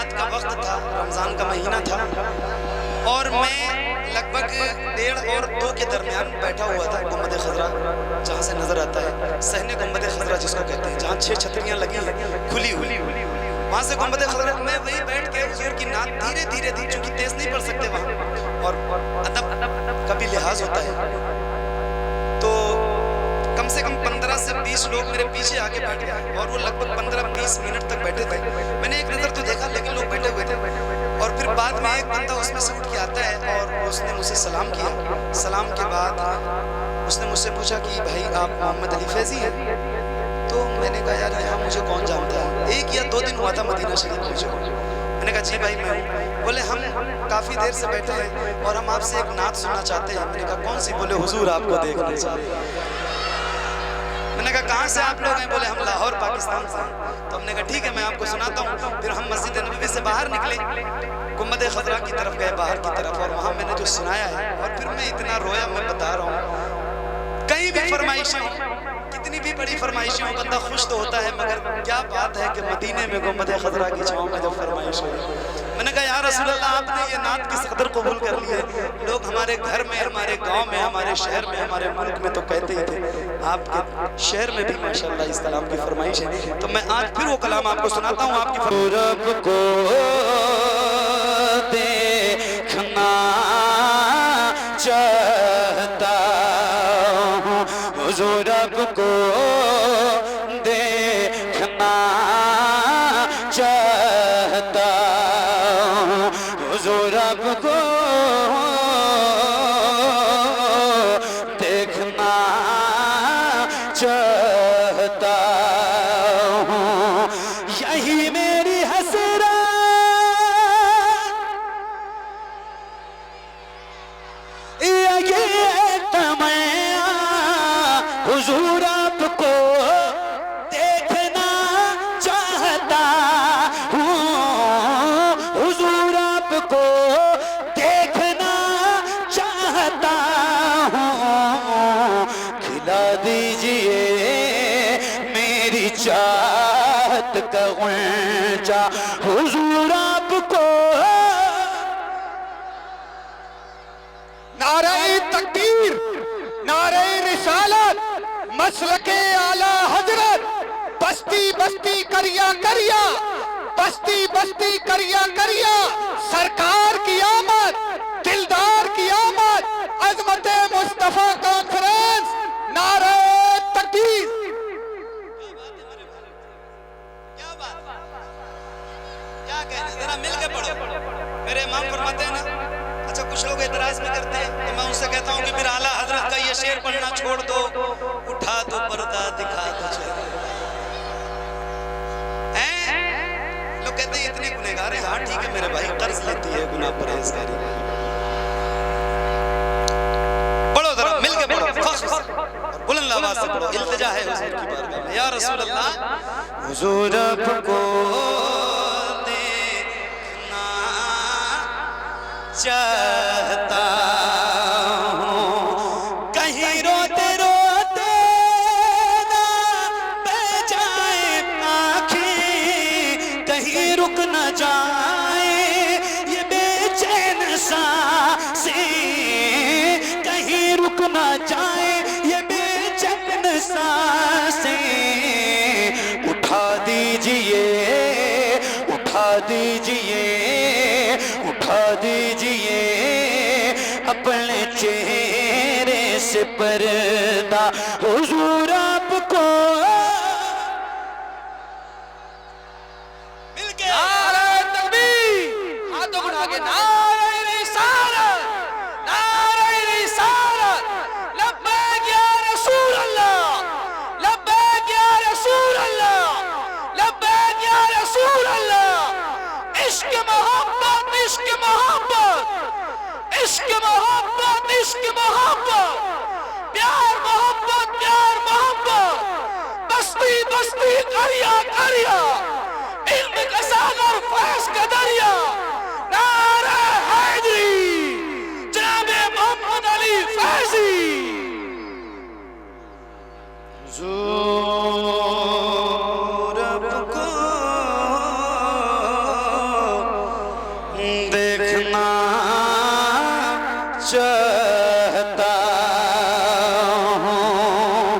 रात का वक्त था, रमज़ान का महीना था और मैं लगभग 1:30 और 2 के दरमियान बैठा हुआ था गुंबद खज़रा, जहाँ से नज़र आता है सहने गुंबद खज़रा जिसको कहते हैं, जहाँ 6 छतरियाँ लगी हैं खुली हुई, वहाँ से गुंबद खज़रा में वही बैठ के हुजूर की नात धीरे धीरे चूँकि तेज़ नहीं पढ़ सकते वहाँ और अदब का भी लिहाज होता है, तो कम से कम 15 से 20 लोग मेरे पीछे आके बैठ गए और वो लगभग 15-20 मिनट तक बैठे थे। मैंने एक नज़र तो देखा लेकिन लोग बैठे हुए थे और फिर बाद में एक बंदा उसमें से उठ के आता है और उसने मुझसे सलाम किया। सलाम के बाद उसने मुझसे पूछा कि भाई आप मोहम्मद अली फैज़ी हैं? तो मैंने कहा यार यहाँ मुझे कौन जानता है, 1 या 2 दिन हुआ था मदीना शरीफ मुझे। मैंने कहा जी भाई मैं हूँ। बोले हम काफ़ी देर से बैठे हैं और हम आपसे एक नात सुनना चाहते हैं। मैंने कहा कौन सी? बोले हुजूर आपको देखना चाहते हैं। मैंने कहा कहाँ से आप लोग हैं? बोले हम लाहौर पाकिस्तान से। तो हमने कहा ठीक है मैं आपको सुनाता हूँ। फिर हम मस्जिद नबवी से बाहर निकले, गुंबद खज़रा की तरफ गए बाहर की तरफ और वहाँ मैंने जो सुनाया है और फिर मैं इतना रोया, मैं बता रहा हूँ। कहीं भी फरमाइशें हों, कितनी भी बड़ी फरमाइशें हों, बंदा खुश तो होता है, मगर क्या बात है कि मदीने में गुंबद खज़रा की छाँव में जब फरमाइश हुई, मैंने कहा या रसूल अल्लाह आपने ये नात किस कदर कबूल कर ली है। लोग हमारे घर में, हमारे गांव में, हमारे शहर में, हमारे मुल्क में तो कहते ही थे, आपके शहर में भी माशाअल्लाह इस कलाम की फरमाइश है। तो मैं आज फिर वो कलाम आपको सुनाता हूँ। आपकी रब को देखना चाहता हूँ, हुजूर रब को देखना चाहता हूँ, हुजूर रब को देखना चाहता हूँ, यही मेरी हसरत, यही तमन्ना, हुजूर आपको देखना चाहता हूँ, हुजूर आपको देखना चाहता हूँ, खिला दीजिए मेरी चाहत का गुंजा, हुजूर आपको। नारे तकबीर, नारे रिसालत, मसलके आला हजरत, बस्ती बस्ती करिया करिया, बस्ती बस्ती करिया करिया, सरकार की आमद, दिलदार की आमद, अजमत मुस्तफा कॉन्फ्रेंस, नारे तकबीर। क्या बात, क्या कहना, जरा मिल के पढ़ो। मेरे इमाम फरमाते हैं ना, अच्छा कुछ लोग एतराज भी करते हैं तो मैं उनसे कहता हूँ कि फिर आला हजरत का ये शेर पढ़ना छोड़ दो, उठा दो पर्दा दिखा दो चेहरा। लोग कहते हैं इतने गुनहगार हैं। हाँ ठीक है मेरे भाई, कर्ज लेती है गुनाह परहेजगारी। पढ़ो जरा मिल के पढ़ो, बुलंद आवाज से पढ़ो, इल्तिजा है हुजूर की बारगाह में, या रसूल अल्लाह हुजूर आपको देखना चाहता हूँ, कहीं रोते रोते ना बह जाए आँखें, कहीं रुक न जाए ये बेचैन सांसें, कहीं रुक न जाए ये बेचैन सांसें, उठा दीजिए, उठा दीजिए, उठा दीजिए अपने चेहरे से पर्दा, हुजूर आपको। मिलके नारे तकबीर, हाथों बढ़ा के नारे रिसालत, नारे रिसालत, लब्बैक या रसूल अल्लाह, लब्बैक या रसूल अल्लाह, लब्बैक या रसूल अल्लाह। इश्क मोहब्बत, इश्क मोहब्बत, इश्क मोहब्बत, इश्क मोहब्बत, प्यार मोहब्बत, प्यार मोहब्बत, बस्ती बस्ती करिया करिया, इल्म का सागर फैज़ का दरिया, नारे हैदरी, जनाबे मोहम्मद अली फैज़ी। हुजूर आपको चाहता हूँ,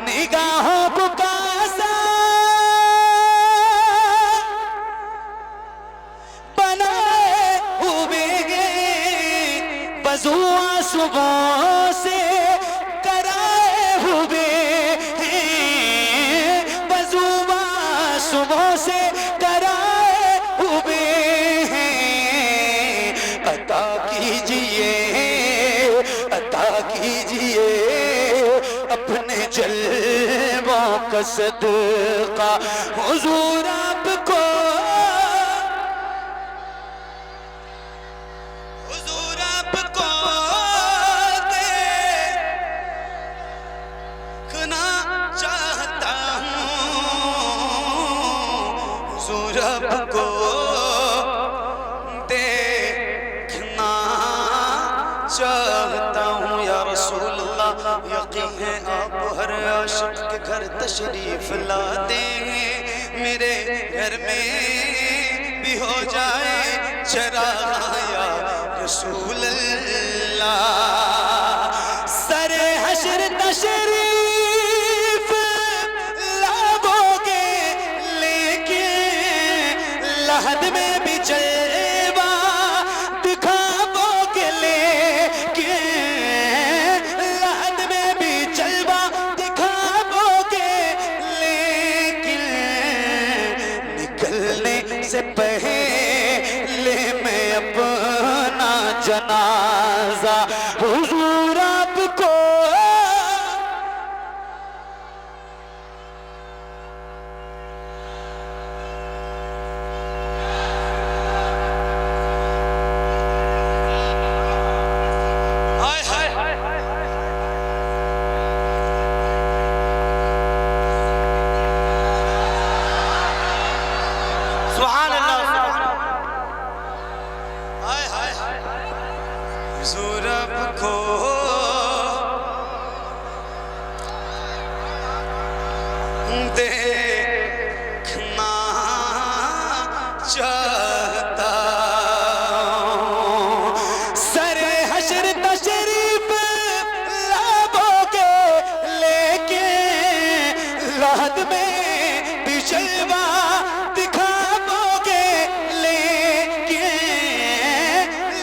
निगाहों को कासा बनाए हुए वज़ू सुबह से कराए हुए हैं, वज़ू सुबह से कराए हुए हैं। अता कीजिए अपने जलवों का सदका हुजूर आपको, हुजूर आपको देखना चाहता हूँ, हुजूर आपको देखना चाहता हूँ। या रसूल अल्लाह, यकीन है आप हर आशिक के घर तशरीफ लाते हैं, मेरे घर में भी हो जाए चराग़ या रसूल अल्लाह। सरे हश्र तशरीफ लाओगे लेकिन लहद में भी जलवा दिखाओगे, लेकिन लहद में भी जलवा दिखाओगे, लेकिन निकलने से पहले मैं अपना जनाजा हुजूर आपको, सुभान अल्लाह, हाय हाय हुजूर आपको देखना चाहता हूँ। सरे हश्र तशरीफ लाओगे लेकिन लहद में भी जलवा दिखाओगे, लेकिन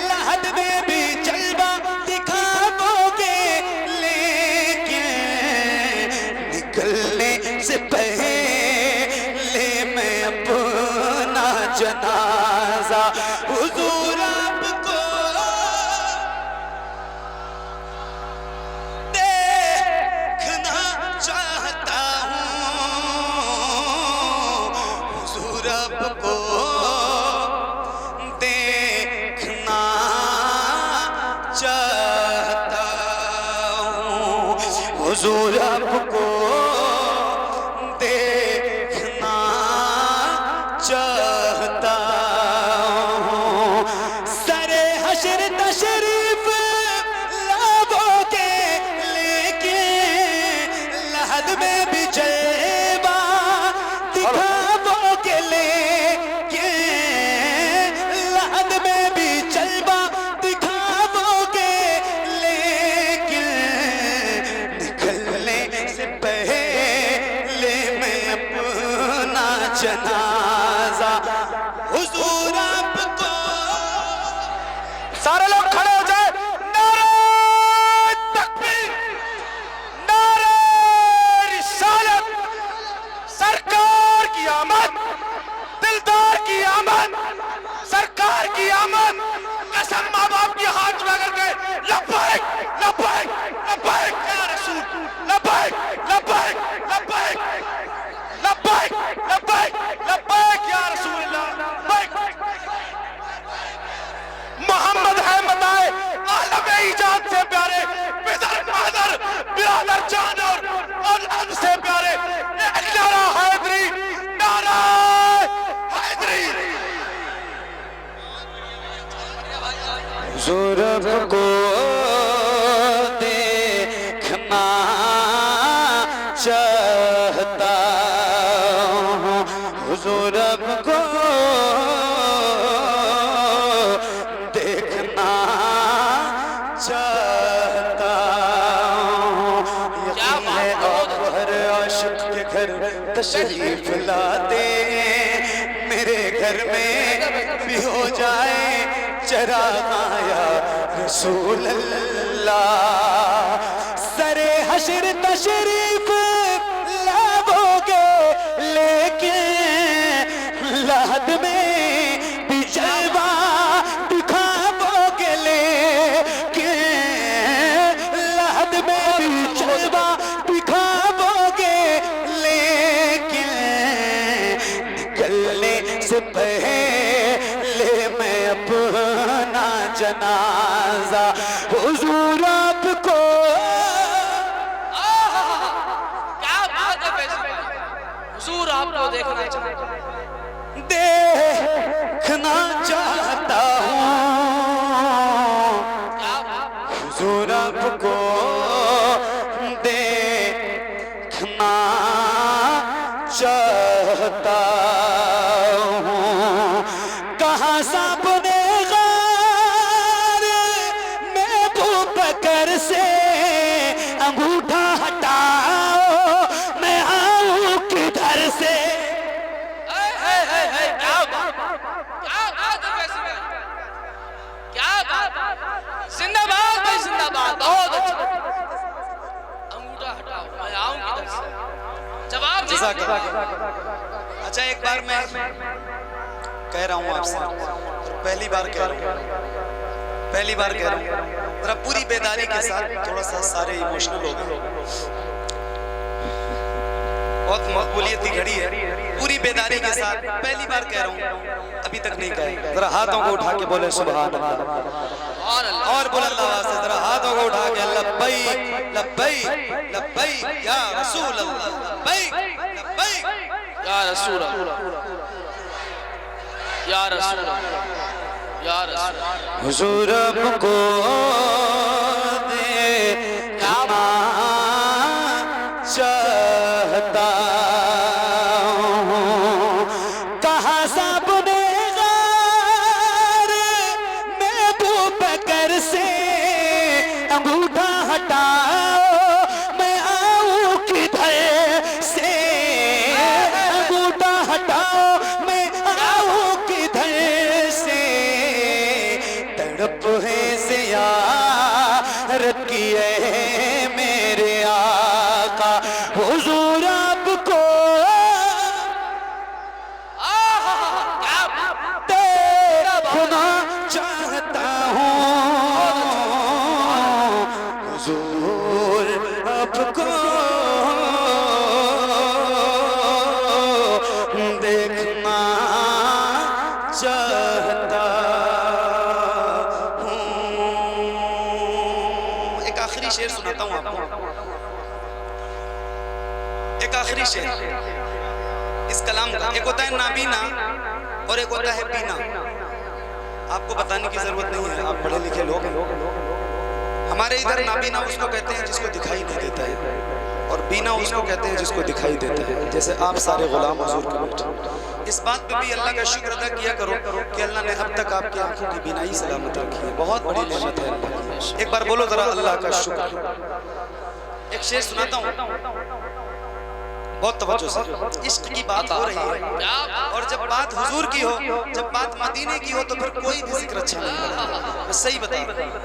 लहद में भी जलवा दिखाओगे, लेकिन निकलने से पहले मैं अपना जनाजा हुजूर आपको देखना चाहता हूँ, हुजूर आपको देखना चाहता हूँ, हुजूर आपको देखना चाहता हूँ। सरे हश्र तशरीफ लाओगे लेकिन लहद में भी जलवा दिखाओगे, लेकिन लहद में भी जलवा दिखाओगे, लेकिन निकलने से पहले मैं अपना जनाजा हुजूर आपको, सारे लोग खड़े हो जाए, नारे तकबीर, नारे रिसालत, सरकार की आमद, दिलदार की आमद, सरकार की आमद, कसम माँ बाप की हाथ में करके लब्बैक लब्बैक लब्बैक या रसूल, लब्बैक लब्बैक लब्बैक लब्बैक लब्बैक लब्बैक या रसूल अल्लाह, लब्बैक। मोहम्मद है बताए आलम इजाद से प्यारे, बिदर मादर बिरादर जान और अब से प्यारे, एक नारा हैदरी, नारा हैदरी। हुजूर आपको देखना चाहता हूँ, हुजूर आपको देखना चाहता तशरीफ लाते, मेरे घर में भी हो जाए चरागाया रसूल अल्लाह। सरे हशर तशरीफ लाओगे लेकिन lahad में भी जलवा दिखाओगे, लेकिन lahad में भी जलवा दिखाओगे, लेकिन निकलने से पहले मैं अपना जनाजा हुजूर आपको। क्या बात है फैसल, हुजूर आपको देखना चाहता हूं, देखना चाहता हूँ, हुजूर आपको देखना चाहता हूँ। कहाँ सामने गार में बकर से अंगूठा हटाओ, मैं आऊँ किधर से। जिंदाबाद भाई जिंदाबाद, बहुत अच्छा। अंगूठा हटाओ, मैं आऊं किधर से, जवाब नहीं। अच्छा एक बार मैं कह रहा हूँ आपसे, पहली बार कह रहा हूँ, पहली बार कह रहा हूँ, जरा पूरी बेदारी के साथ, थोड़ा सा सारे इमोशनल हो गए, बहुत मकबूलियत की घड़ी है, पूरी बेदारी के साथ पहली बार कह रहा हूँ, अभी तक नहीं कहा। जरा हाथों को उठा के बोले सुभान अल्लाह, और बोले अल्लाह से, जरा हाथों को उठा के लब्बैक लब्बैक लब्बैक या रसूल अल्लाह, लब्बैक लब्बैक या रसूल अल्लाह, या रसूल अल्लाह, या रसूल। हुजूर आपको देखना चाहता हूँ। कहाँ सामने गार में बकर से अंगूठा हटाओ, मैं आऊँ किधर से। अंगूठा हटाओ, मैं आऊँ किधर से। तड़प है से यार किए मेरे आका, हुजूर आपको देखना चाहता हूँ, हुजूर आपको देखना चाहता हूँ। एक आखिरी शेर सुनाता हूँ आपको, एक आखिरी शेर इस कलाम का। एक होता है नाबीना और एक होता है बीना। आपको बताने की जरूरत नहीं है, आप पढ़े लिखे लोग हैं। हमारे इधर नाबीना उसको कहते हैं जिसको दिखाई नहीं देता है, और बीना उसको कहते हैं जिसको दिखाई देता है। जैसे आप सारे गुलाम हुजूर के बैठे, इस बात पे भी अल्लाह का शुक्र अदा किया करो कि अल्लाह ने अब तक आपकी आंखों की बीनाई सलामत रखी है। बहुत बड़ी नेमत है अल्लाह की। एक बार बोलो जरा अल्लाह का शुक्र। एक शेर सुनाता हूँ, बहुत तवज्जो से। इश्क की बात हो रही है, और जब बात हुजूर की हो, जब बात मदीने की हो, तो फिर कोई भी जिक्र अच्छा नहीं लगता। मैं सही बता,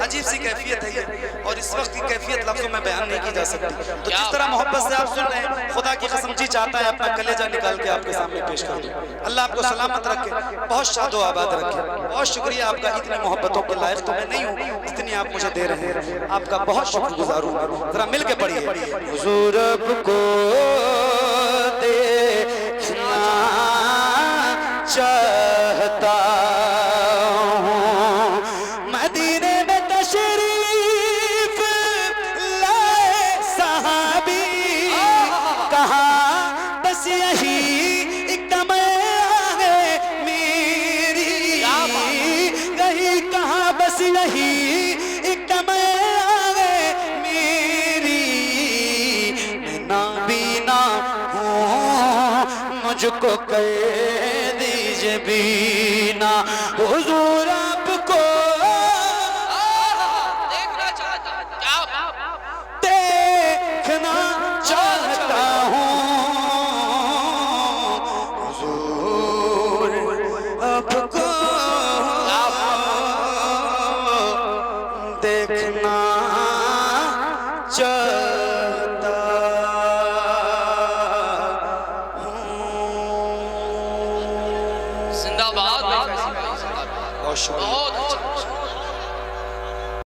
अजीब सी कैफियत है ये, और इस वक्त की कैफियत लफ्जों में बयान नहीं की जा सकती। तो जिस तरह मोहब्बत से आप सुन रहे हैं, खुदा की कसम जी चाहता है अपना कलेजा निकाल के आपके सामने पेश कर दूं। अल्लाह आपको सलामत रखे, बहुत शादो आबाद रखे। बहुत शुक्रिया आपका, इतनी मोहब्बतों के लायक तो मैं नहीं हूँ जितनी आप मुझे दे रहे हैं। आपका बहुत शुक्रगुजार हूँ। जरा मिल के पढ़िए, हुजूर आपको देखना चाहता हूँ। मदीने में तशरीफ लाए सहाबी, कहा बस यही एक दम आगे मेरी, यही कहा बस यही एक दम आगे मेरी। मैं नाबीना मुझको कह दीजिए बीना, हुजूर आपको देखना चाहता, क्या देखना चाहता हूँ, देखना चाहता हूँ। जिंदाबाद, बहुत अच्छा।